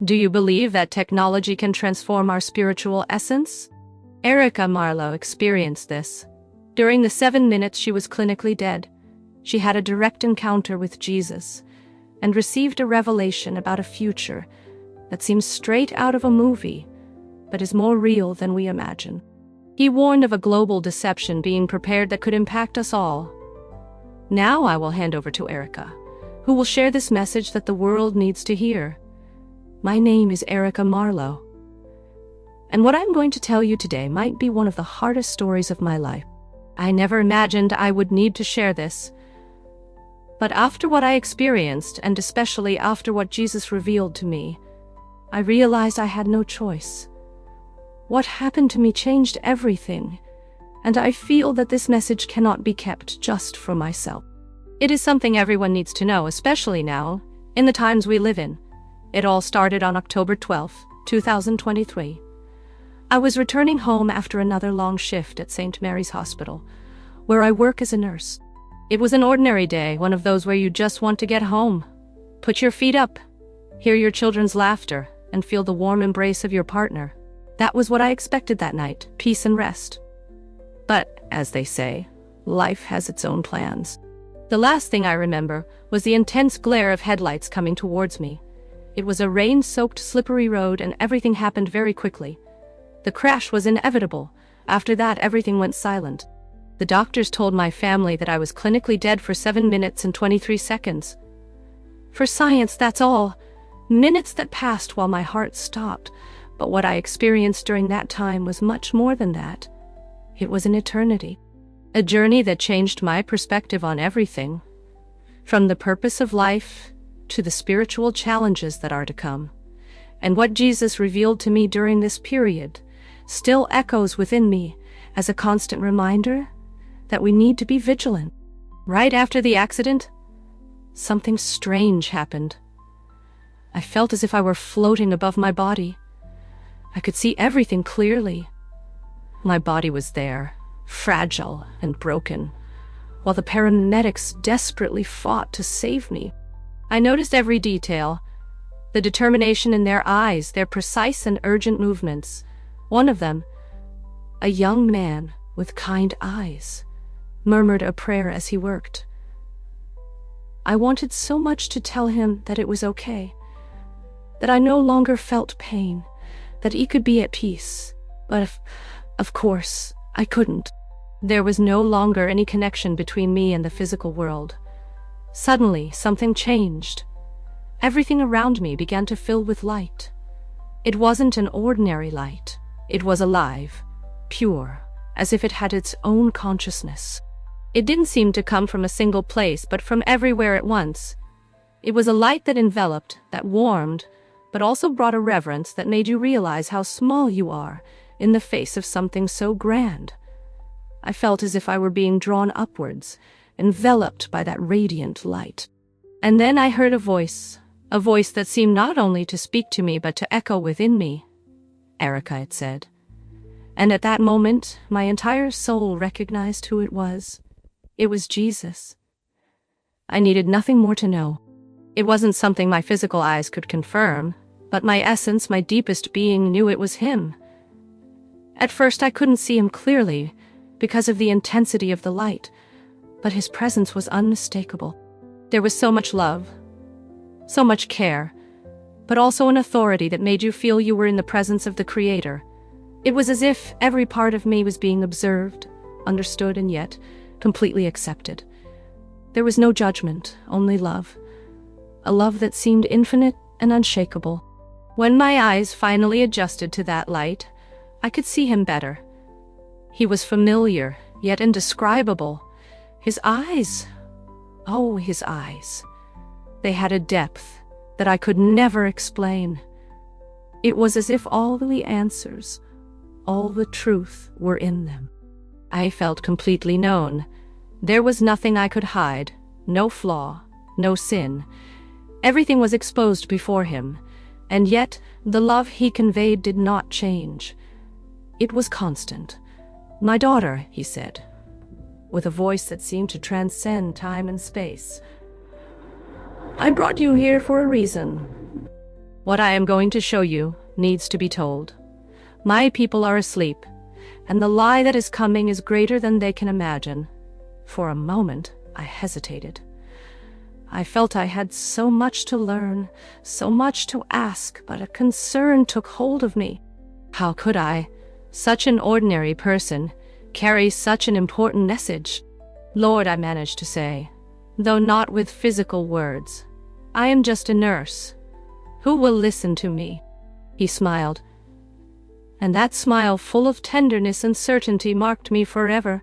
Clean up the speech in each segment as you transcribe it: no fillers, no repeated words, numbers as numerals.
Do you believe that technology can transform our spiritual essence? Erica Marlowe experienced this. During the 7 minutes she was clinically dead, she had a direct encounter with Jesus and received a revelation about a future that seems straight out of a movie, but is more real than we imagine. He warned of a global deception being prepared that could impact us all. Now I will hand over to Erica, who will share this message that the world needs to hear. My name is Erica Marlowe, and what I'm going to tell you today might be one of the hardest stories of my life. I never imagined I would need to share this, but after what I experienced, and especially after what Jesus revealed to me, I realized I had no choice. What happened to me changed everything, and I feel that this message cannot be kept just for myself. It is something everyone needs to know, especially now, in the times we live in. It all started on October 12, 2023. I was returning home after another long shift at St. Mary's Hospital, where I work as a nurse. It was an ordinary day, one of those where you just want to get home, put your feet up, hear your children's laughter, and feel the warm embrace of your partner. That was what I expected that night, peace and rest. But, as they say, life has its own plans. The last thing I remember was the intense glare of headlights coming towards me. It was a rain-soaked, slippery road, and everything happened very quickly. The crash was inevitable. After that, everything went silent. The doctors told my family that I was clinically dead for 7 minutes and 23 seconds. For science, that's all. Minutes that passed while my heart stopped. But what I experienced during that time was much more than that. It was an eternity. A journey that changed my perspective on everything, from the purpose of life to the spiritual challenges that are to come. And what Jesus revealed to me during this period still echoes within me as a constant reminder that we need to be vigilant. Right after the accident, something strange happened. I felt as if I were floating above my body. I could see everything clearly. My body was there, fragile and broken, while the paramedics desperately fought to save me. I noticed every detail, the determination in their eyes, their precise and urgent movements. One of them, a young man with kind eyes, murmured a prayer as he worked. I wanted so much to tell him that it was okay, that I no longer felt pain, that he could be at peace. But of course, I couldn't. There was no longer any connection between me and the physical world. Suddenly, something changed. Everything around me began to fill with light. It wasn't an ordinary light. It was alive, pure, as if it had its own consciousness. It didn't seem to come from a single place, but from everywhere at once. It was a light that enveloped, that warmed, but also brought a reverence that made you realize how small you are in the face of something so grand. I felt as if I were being drawn upwards, enveloped by that radiant light. And then I heard a voice that seemed not only to speak to me but to echo within me. Erica, it said. And at that moment, my entire soul recognized who it was. It was Jesus. I needed nothing more to know. It wasn't something my physical eyes could confirm, but my essence, my deepest being, knew it was him. At first I couldn't see him clearly because of the intensity of the light, but his presence was unmistakable. There was so much love, so much care, but also an authority that made you feel you were in the presence of the Creator. It was as if every part of me was being observed, understood, and yet completely accepted. There was no judgment, only love. A love that seemed infinite and unshakable. When my eyes finally adjusted to that light, I could see him better. He was familiar, yet indescribable. His eyes, oh, his eyes. They had a depth that I could never explain. It was as if all the answers, all the truth were in them. I felt completely known. There was nothing I could hide, no flaw, no sin. Everything was exposed before him, and yet the love he conveyed did not change. It was constant. "My daughter," he said, with a voice that seemed to transcend time and space. "I brought you here for a reason." What I am going to show you needs to be told. My people are asleep, and the lie that is coming is greater than they can imagine. For a moment, I hesitated. I felt I had so much to learn, so much to ask, but a concern took hold of me. How could I, such an ordinary person, carry such an important message? Lord, I managed to say, though not with physical words. I am just a nurse. Who will listen to me? He smiled, and that smile, full of tenderness and certainty, marked me forever.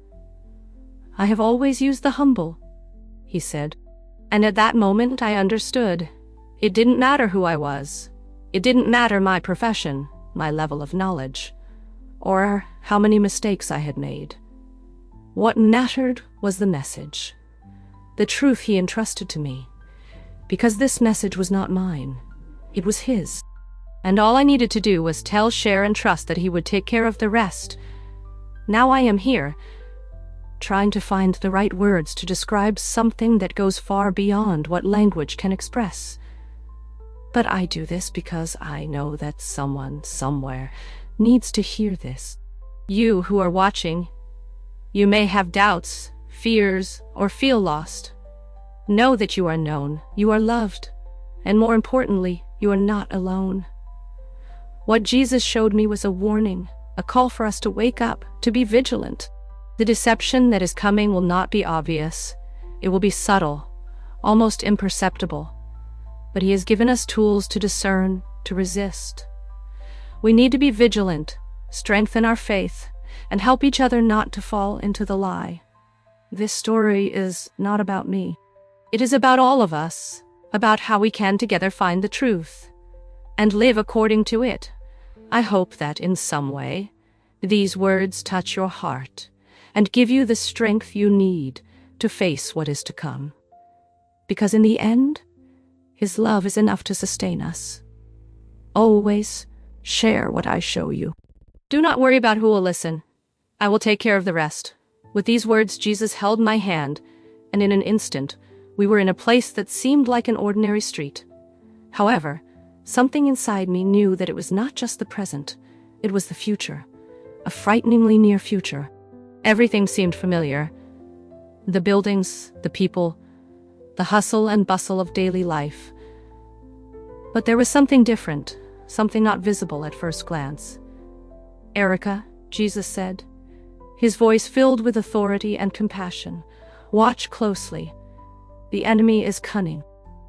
I have always used the humble, he said. And at that moment I understood. It didn't matter who I was. It didn't matter my profession, my level of knowledge, or how many mistakes I had made. What mattered was the message, the truth he entrusted to me, because this message was not mine. It was his. And all I needed to do was tell, share, and trust that he would take care of the rest. Now I am here, trying to find the right words to describe something that goes far beyond what language can express. But I do this because I know that someone, somewhere, needs to hear this. You who are watching, you may have doubts, fears, or feel lost. Know that you are known, you are loved, and more importantly, you are not alone. What Jesus showed me was a warning, a call for us to wake up, to be vigilant. The deception that is coming will not be obvious. It will be subtle, almost imperceptible. But he has given us tools to discern, to resist. We need to be vigilant, strengthen our faith, and help each other not to fall into the lie. This story is not about me. It is about all of us, about how we can together find the truth and live according to it. I hope that in some way, these words touch your heart and give you the strength you need to face what is to come. Because in the end, his love is enough to sustain us. Always share what I show you. Do not worry about who will listen. I will take care of the rest. With these words, Jesus held my hand, and in an instant, we were in a place that seemed like an ordinary street. However, something inside me knew that it was not just the present, it was the future, a frighteningly near future. Everything seemed familiar. The buildings, the people, the hustle and bustle of daily life. But there was something different, something not visible at first glance. "Erica," Jesus said, his voice filled with authority and compassion, "watch closely. The enemy is cunning.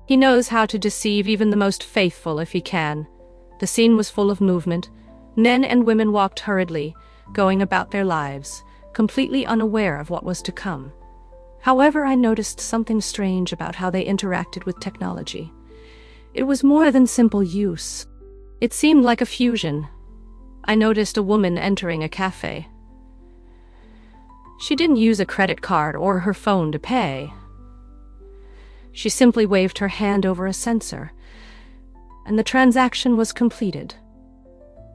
He knows how to deceive even the most faithful if he can." The scene was full of movement. Men and women walked hurriedly, going about their lives, completely unaware of what was to come. However, I noticed something strange about how they interacted with technology. It was more than simple use. It seemed like a fusion. I noticed a woman entering a cafe. She didn't use a credit card or her phone to pay. She simply waved her hand over a sensor, and the transaction was completed.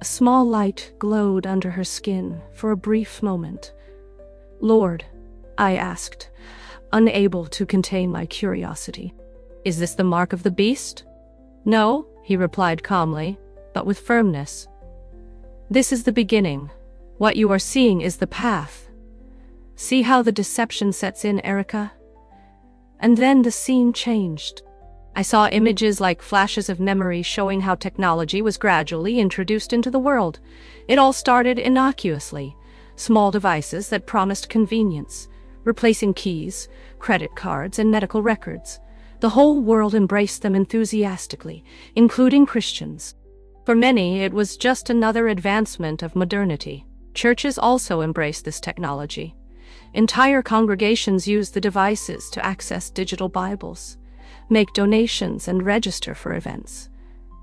A small light glowed under her skin for a brief moment. "Lord," I asked, unable to contain my curiosity, "is this the mark of the beast?" "No," he replied calmly, but with firmness. "This is the beginning. What you are seeing is the path. See how the deception sets in, Erica?" And then the scene changed. I saw images like flashes of memory showing how technology was gradually introduced into the world. It all started innocuously, small devices that promised convenience, replacing keys, credit cards, and medical records. The whole world embraced them enthusiastically, including Christians. For many, it was just another advancement of modernity. Churches also embraced this technology. Entire congregations used the devices to access digital Bibles, make donations, and register for events.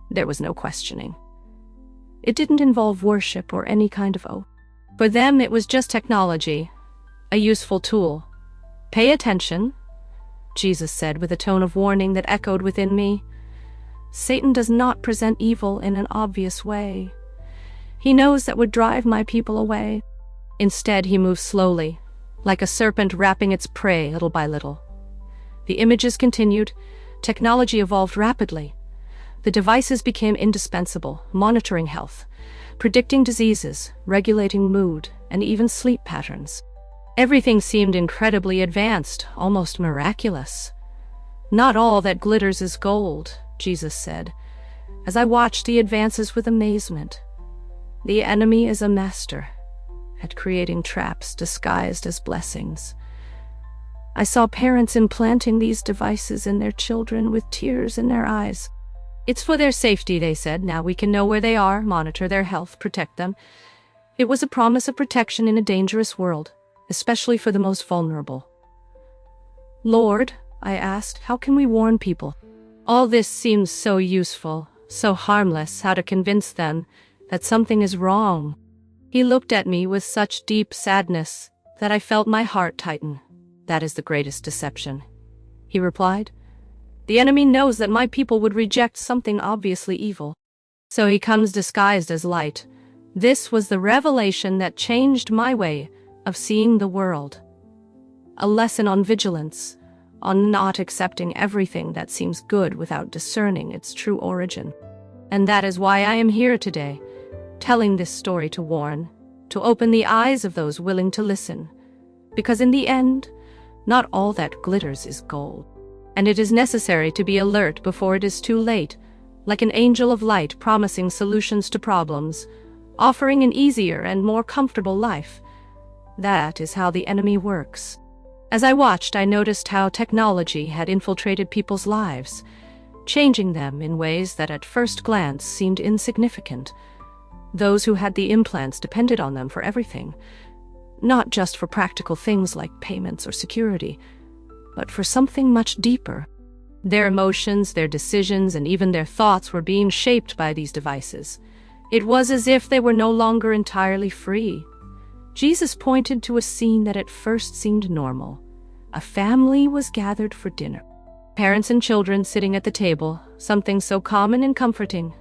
There was no questioning. It didn't involve worship or any kind of oath. For them, it was just technology, a useful tool. "Pay attention," Jesus said with a tone of warning that echoed within me. "Satan does not present evil in an obvious way. He knows that would drive my people away. Instead, he moves slowly, like a serpent wrapping its prey little by little." The images continued. Technology evolved rapidly. The devices became indispensable, monitoring health, predicting diseases, regulating mood, and even sleep patterns. Everything seemed incredibly advanced, almost miraculous. "Not all that glitters is gold," Jesus said, as I watched the advances with amazement. "The enemy is a master at creating traps disguised as blessings." I saw parents implanting these devices in their children with tears in their eyes. "It's for their safety," they said. "Now we can know where they are, monitor their health, protect them." It was a promise of protection in a dangerous world, especially for the most vulnerable. "Lord," I asked, "how can we warn people? All this seems so useful, so harmless. How to convince them that something is wrong?" He looked at me with such deep sadness that I felt my heart tighten. "That is the greatest deception," he replied. "The enemy knows that my people would reject something obviously evil. So he comes disguised as light." This was the revelation that changed my way of seeing the world. A lesson on vigilance, on not accepting everything that seems good without discerning its true origin. And that is why I am here today, telling this story to warn, to open the eyes of those willing to listen. Because in the end, not all that glitters is gold. And it is necessary to be alert before it is too late, like an angel of light promising solutions to problems, offering an easier and more comfortable life. That is how the enemy works. As I watched, I noticed how technology had infiltrated people's lives, changing them in ways that at first glance seemed insignificant. Those who had the implants depended on them for everything, not just for practical things like payments or security, but for something much deeper. Their emotions, their decisions, and even their thoughts were being shaped by these devices. It was as if they were no longer entirely free. Jesus pointed to a scene that at first seemed normal. A family was gathered for dinner. Parents and children sitting at the table, something so common and comforting.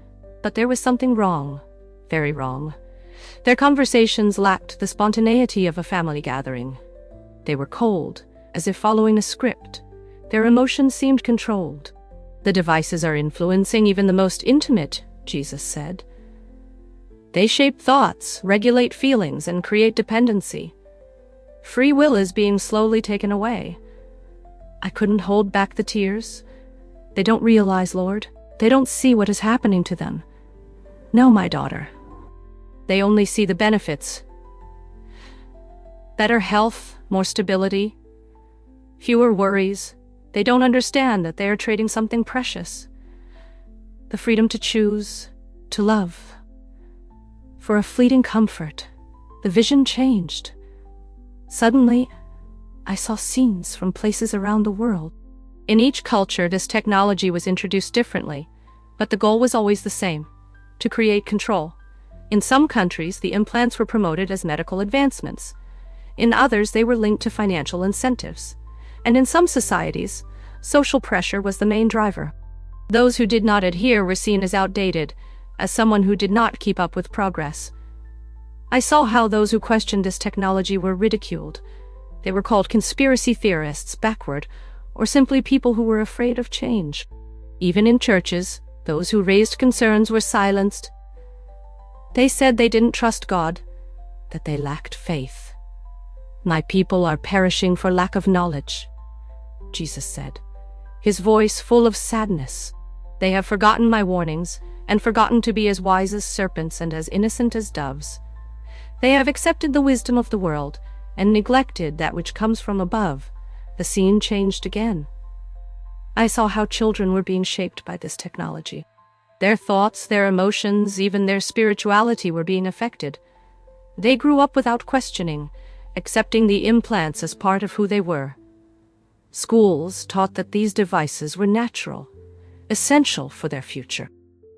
But there was something wrong, very wrong. Their conversations lacked the spontaneity of a family gathering. They were cold, as if following a script. Their emotions seemed controlled. "The devices are influencing even the most intimate," Jesus said. "They shape thoughts, regulate feelings, and create dependency. Free will is being slowly taken away." I couldn't hold back the tears. "They don't realize, Lord. They don't see what is happening to them." "No, my daughter. They only see the benefits. Better health, more stability, fewer worries. They don't understand that they are trading something precious. The freedom to choose, to love. For a fleeting comfort." The vision changed. Suddenly, I saw scenes from places around the world. In each culture, this technology was introduced differently, but the goal was always the same: to create control. In some countries, the implants were promoted as medical advancements. In others, they were linked to financial incentives. And in some societies, social pressure was the main driver. Those who did not adhere were seen as outdated, as someone who did not keep up with progress. I saw how those who questioned this technology were ridiculed. They were called conspiracy theorists, backward, or simply people who were afraid of change. Even in churches, those who raised concerns were silenced. They said they didn't trust God, that they lacked faith. "My people are perishing for lack of knowledge," Jesus said, his voice full of sadness. "They have forgotten my warnings, and forgotten to be as wise as serpents and as innocent as doves. They have accepted the wisdom of the world, and neglected that which comes from above." The scene changed again. I saw how children were being shaped by this technology. Their thoughts, their emotions, even their spirituality were being affected. They grew up without questioning, accepting the implants as part of who they were. Schools taught that these devices were natural, essential for their future.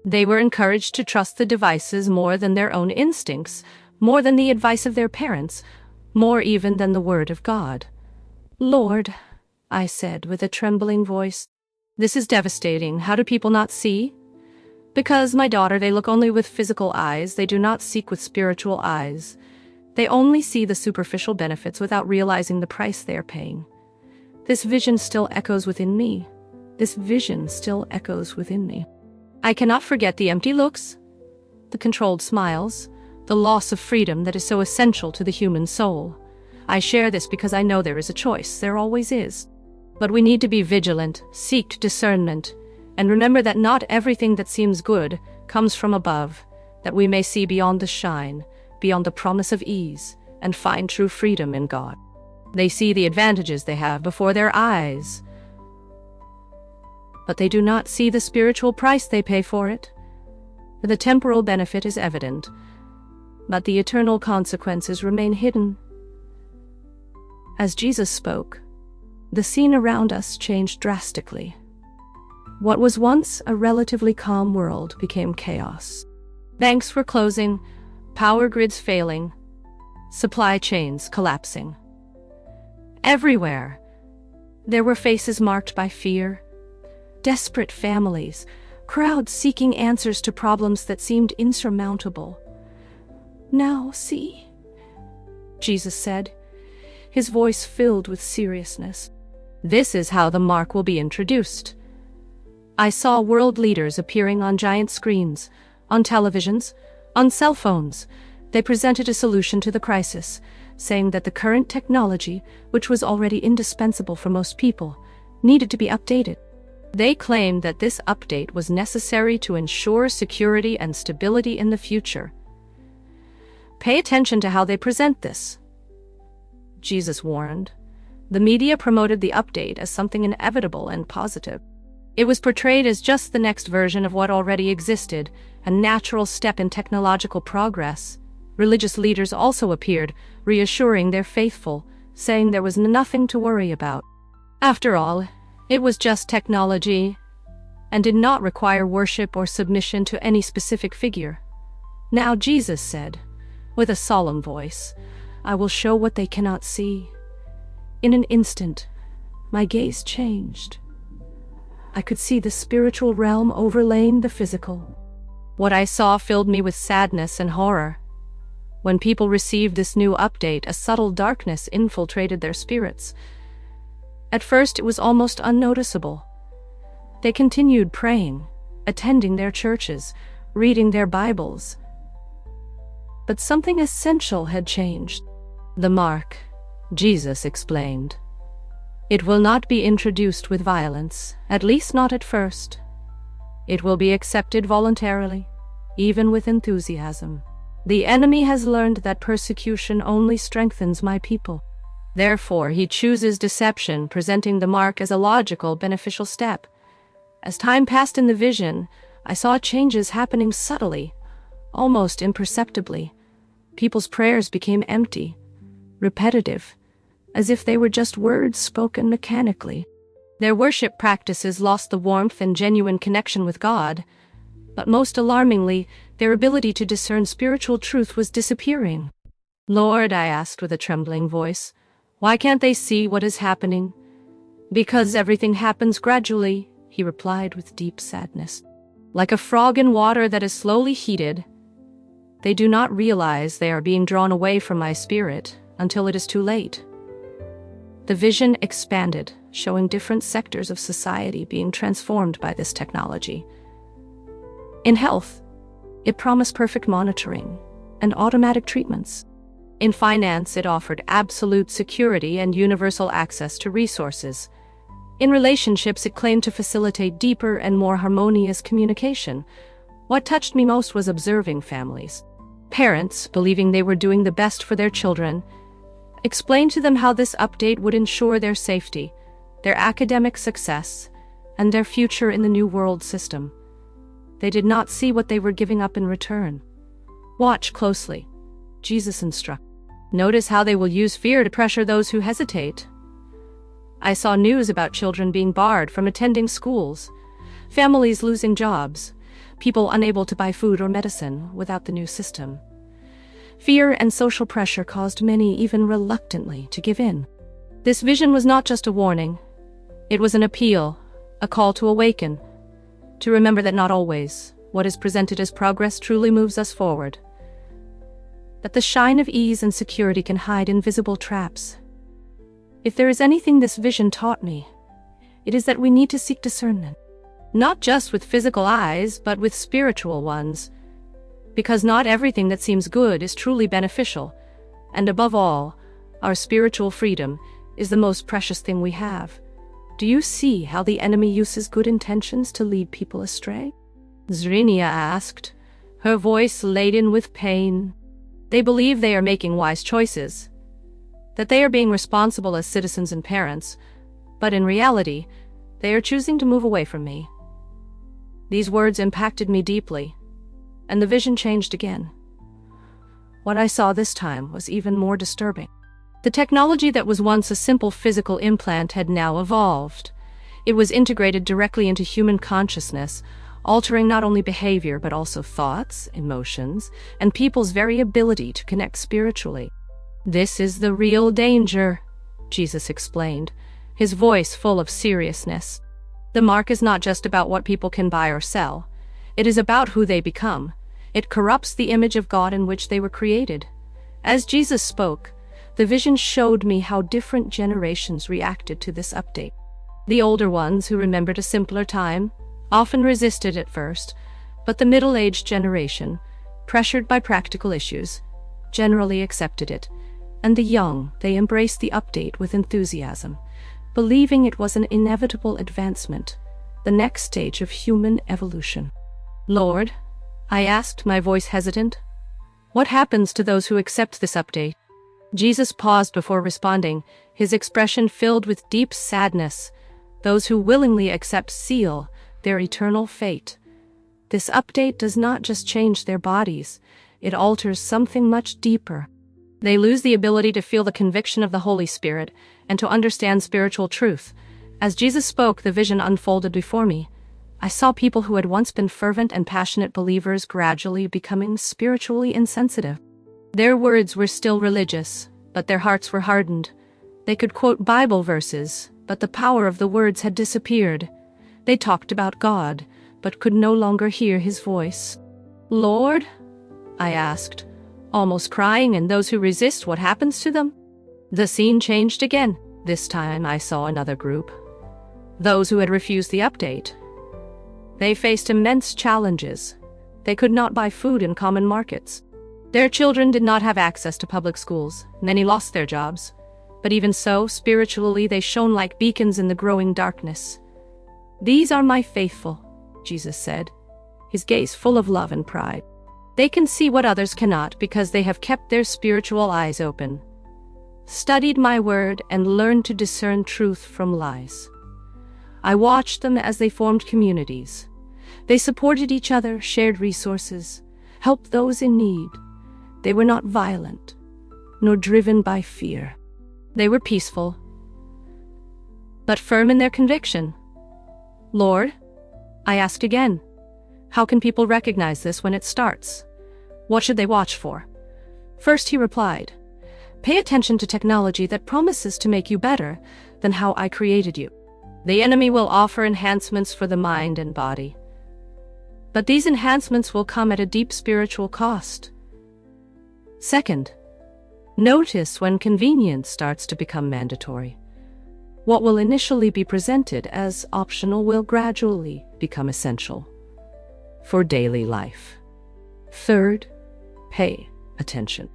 They were encouraged to trust the devices more than their own instincts, more than the advice of their parents, more even than the word of God. "Lord," I said with a trembling voice, "this is devastating. How do people not see?" "Because, my daughter, they look only with physical eyes. They do not seek with spiritual eyes. They only see the superficial benefits without realizing the price they are paying." This vision still echoes within me. This vision still echoes within me. I cannot forget the empty looks, the controlled smiles, the loss of freedom that is so essential to the human soul. I share this because I know there is a choice, there always is. But we need to be vigilant, seek discernment, and remember that not everything that seems good comes from above, that we may see beyond the shine, beyond the promise of ease, and find true freedom in God. They see the advantages they have before their eyes, but they do not see the spiritual price they pay for it. The temporal benefit is evident, but the eternal consequences remain hidden. As Jesus spoke, the scene around us changed drastically. What was once a relatively calm world became chaos. Banks were closing, power grids failing, supply chains collapsing. Everywhere, there were faces marked by fear, desperate families, crowds seeking answers to problems that seemed insurmountable. "Now see," Jesus said, his voice filled with seriousness. "This is how the mark will be introduced." I saw world leaders appearing on giant screens, on televisions, on cell phones. They presented a solution to the crisis, saying that the current technology, which was already indispensable for most people, needed to be updated. They claimed that this update was necessary to ensure security and stability in the future. Pay attention to how they present this, Jesus warned. The media promoted the update as something inevitable and positive. It was portrayed as just the next version of what already existed, a natural step in technological progress. Religious leaders also appeared, reassuring their faithful, saying there was nothing to worry about. After all, it was just technology, and did not require worship or submission to any specific figure. Now Jesus said, with a solemn voice, "I will show what they cannot see." In an instant, my gaze changed. I could see the spiritual realm overlaying the physical. What I saw filled me with sadness and horror. When people received this new update, a subtle darkness infiltrated their spirits. At first, it was almost unnoticeable. They continued praying, attending their churches, reading their Bibles. But something essential had changed. The mark, Jesus explained. It will not be introduced with violence, at least not at first. It will be accepted voluntarily, even with enthusiasm. The enemy has learned that persecution only strengthens my people. Therefore, he chooses deception, presenting the mark as a logical, beneficial step. As time passed in the vision, I saw changes happening subtly, almost imperceptibly. People's prayers became empty, repetitive, as if they were just words spoken mechanically. Their worship practices lost the warmth and genuine connection with God, but most alarmingly, their ability to discern spiritual truth was disappearing. "Lord," I asked with a trembling voice, "why can't they see what is happening?" "Because everything happens gradually," he replied with deep sadness. "Like a frog in water that is slowly heated. They do not realize they are being drawn away from my spirit until it is too late." The vision expanded, showing different sectors of society being transformed by this technology. In health, it promised perfect monitoring and automatic treatments. In finance, it offered absolute security and universal access to resources. In relationships, it claimed to facilitate deeper and more harmonious communication. What touched me most was observing families. Parents, believing they were doing the best for their children, explained to them how this update would ensure their safety, their academic success, and their future in the new world system. They did not see what they were giving up in return. "Watch closely," Jesus instructed. "Notice how they will use fear to pressure those who hesitate." I saw news about children being barred from attending schools, families losing jobs, people unable to buy food or medicine without the new system. Fear and social pressure caused many, even reluctantly, to give in. This vision was not just a warning. It was an appeal, a call to awaken, to remember that not always what is presented as progress truly moves us forward. That the shine of ease and security can hide invisible traps. If there is anything this vision taught me, it is that we need to seek discernment. Not just with physical eyes, but with spiritual ones. Because not everything that seems good is truly beneficial, and above all, our spiritual freedom is the most precious thing we have. Do you see how the enemy uses good intentions to lead people astray? Zrynia asked, her voice laden with pain. They believe they are making wise choices, that they are being responsible as citizens and parents, but in reality, they are choosing to move away from me. These words impacted me deeply, and the vision changed again. What I saw this time was even more disturbing. The technology that was once a simple physical implant had now evolved. It was integrated directly into human consciousness, altering not only behavior but also thoughts, emotions, and people's very ability to connect spiritually. This is the real danger, Jesus explained, his voice full of seriousness. The mark is not just about what people can buy or sell. It is about who they become. It corrupts the image of God in which they were created. As Jesus spoke, the vision showed me how different generations reacted to this update. The older ones, who remembered a simpler time, often resisted at first, but the middle-aged generation, pressured by practical issues, generally accepted it, and the young, they embraced the update with enthusiasm, believing it was an inevitable advancement, the next stage of human evolution. Lord, I asked, my voice hesitant, what happens to those who accept this update? Jesus paused before responding, his expression filled with deep sadness. Those who willingly accept seal their eternal fate. This update does not just change their bodies, it alters something much deeper. They lose the ability to feel the conviction of the Holy Spirit and to understand spiritual truth. As Jesus spoke, the vision unfolded before me. I saw people who had once been fervent and passionate believers gradually becoming spiritually insensitive. Their words were still religious, but their hearts were hardened. They could quote Bible verses, but the power of the words had disappeared. They talked about God, but could no longer hear his voice. Lord? I asked, almost crying, and those who resist, what happens to them? The scene changed again. This time I saw another group. Those who had refused the update. They faced immense challenges. They could not buy food in common markets. Their children did not have access to public schools. Many lost their jobs. But even so, spiritually they shone like beacons in the growing darkness. These are my faithful, Jesus said, his gaze full of love and pride. They can see what others cannot because they have kept their spiritual eyes open, studied my word, and learned to discern truth from lies. I watched them as they formed communities. They supported each other, shared resources, helped those in need. They were not violent, nor driven by fear. They were peaceful, but firm in their conviction. Lord, I asked again, how can people recognize this when it starts? What should they watch for? First, he replied, pay attention to technology that promises to make you better than how I created you. The enemy will offer enhancements for the mind and body, but these enhancements will come at a deep spiritual cost. Second, notice when convenience starts to become mandatory. What will initially be presented as optional will gradually become essential for daily life. Third, pay attention.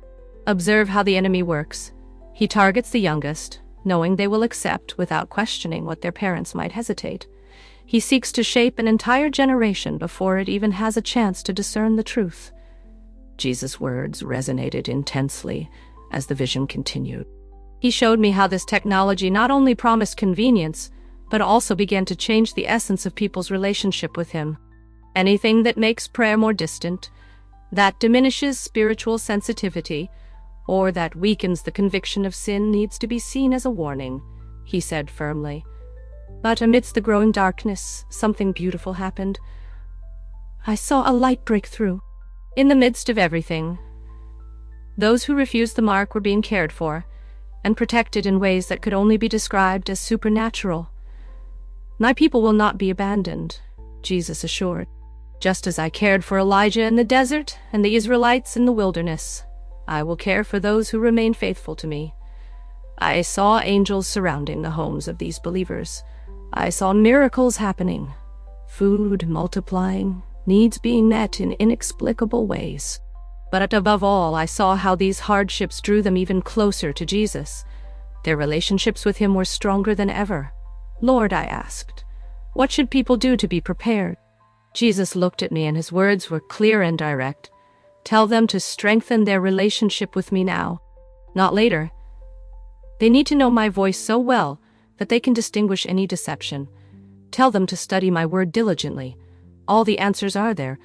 Observe how the enemy works. He targets the youngest, knowing they will accept without questioning what their parents might hesitate. He seeks to shape an entire generation before it even has a chance to discern the truth. Jesus' words resonated intensely as the vision continued. He showed me how this technology not only promised convenience, but also began to change the essence of people's relationship with him. Anything that makes prayer more distant, that diminishes spiritual sensitivity, or that weakens the conviction of sin needs to be seen as a warning, he said firmly. But amidst the growing darkness, something beautiful happened. I saw a light break through. In the midst of everything, those who refused the mark were being cared for and protected in ways that could only be described as supernatural. My people will not be abandoned, Jesus assured. Just as I cared for Elijah in the desert and the Israelites in the wilderness, I will care for those who remain faithful to me. I saw angels surrounding the homes of these believers. I saw miracles happening, food multiplying, needs being met in inexplicable ways. But above all, I saw how these hardships drew them even closer to Jesus. Their relationships with him were stronger than ever. "Lord," I asked, "what should people do to be prepared?" Jesus looked at me and his words were clear and direct. "Tell them to strengthen their relationship with me now, not later. They need to know my voice so well that they can distinguish any deception. Tell them to study my word diligently. All the answers are there,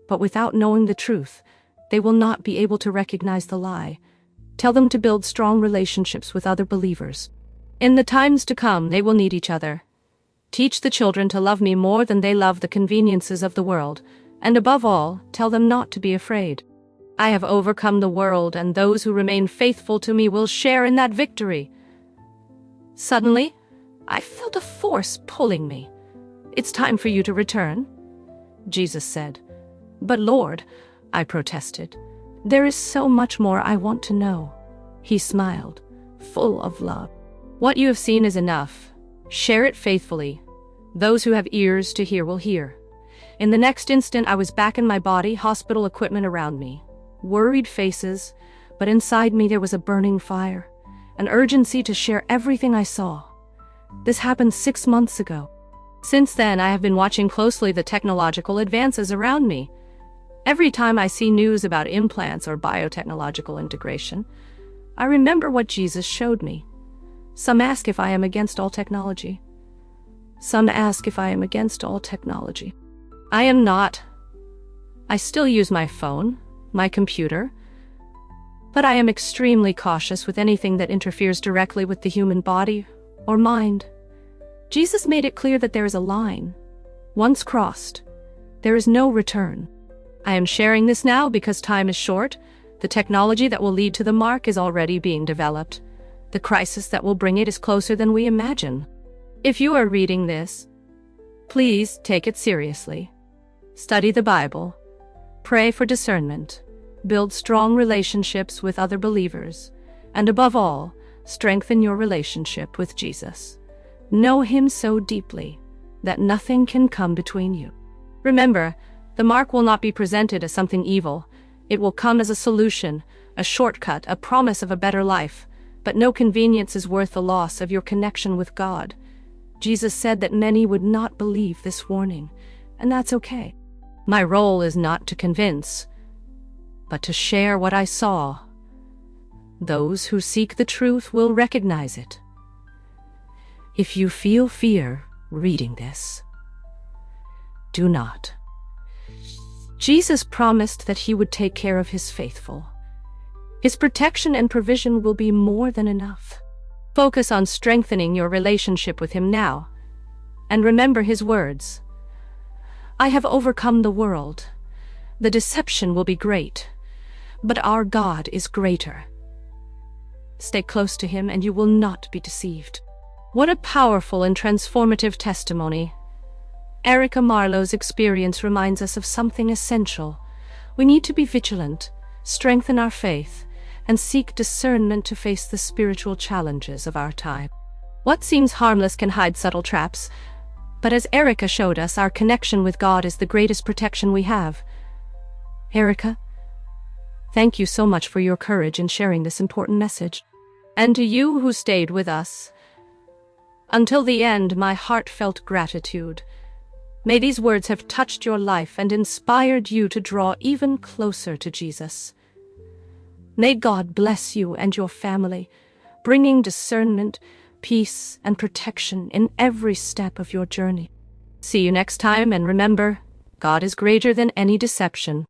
but without knowing the truth, they will not be able to recognize the lie. Tell them to build strong relationships with other believers. In the times to come, they will need each other. Teach the children to love me more than they love the conveniences of the world, and above all, tell them not to be afraid. I have overcome the world, and those who remain faithful to me will share in that victory." Suddenly, I felt a force pulling me. "It's time for you to return," Jesus said. "But Lord," I protested, "there is so much more I want to know." He smiled, full of love. "What you have seen is enough. Share it faithfully. Those who have ears to hear will hear." In the next instant, I was back in my body, hospital equipment around me. Worried faces, but inside me there was a burning fire, an urgency to share everything I saw. This happened 6 months ago. Since then, I have been watching closely the technological advances around me. Every time I see news about implants or biotechnological integration, I remember what Jesus showed me. Some ask if I am against all technology. Some ask if I am against all technology. I am not. I still use my phone, my computer, but I am extremely cautious with anything that interferes directly with the human body or mind. Jesus made it clear that there is a line. Once crossed, there is no return. I am sharing this now because time is short. The technology that will lead to the mark is already being developed. The crisis that will bring it is closer than we imagine. If you are reading this, please take it seriously. Study the Bible. Pray for discernment, build strong relationships with other believers, and above all, strengthen your relationship with Jesus. Know him so deeply that nothing can come between you. Remember, the mark will not be presented as something evil. It will come as a solution, a shortcut, a promise of a better life, but no convenience is worth the loss of your connection with God. Jesus said that many would not believe this warning, and that's okay. My role is not to convince, but to share what I saw. Those who seek the truth will recognize it. If you feel fear reading this, do not. Jesus promised that he would take care of his faithful. His protection and provision will be more than enough. Focus on strengthening your relationship with him now, and remember his words. I have overcome the world. The deception will be great, but our God is greater. Stay close to him and you will not be deceived. What a powerful and transformative testimony. Erica Marlowe's experience reminds us of something essential. We need to be vigilant, strengthen our faith, and seek discernment to face the spiritual challenges of our time. What seems harmless can hide subtle traps, but as Erica showed us, our connection with God is the greatest protection we have. Erica, thank you so much for your courage in sharing this important message. And to you who stayed with us until the end, my heartfelt gratitude. May these words have touched your life and inspired you to draw even closer to Jesus. May God bless you and your family, bringing discernment, peace, and protection in every step of your journey. See you next time, and remember, God is greater than any deception.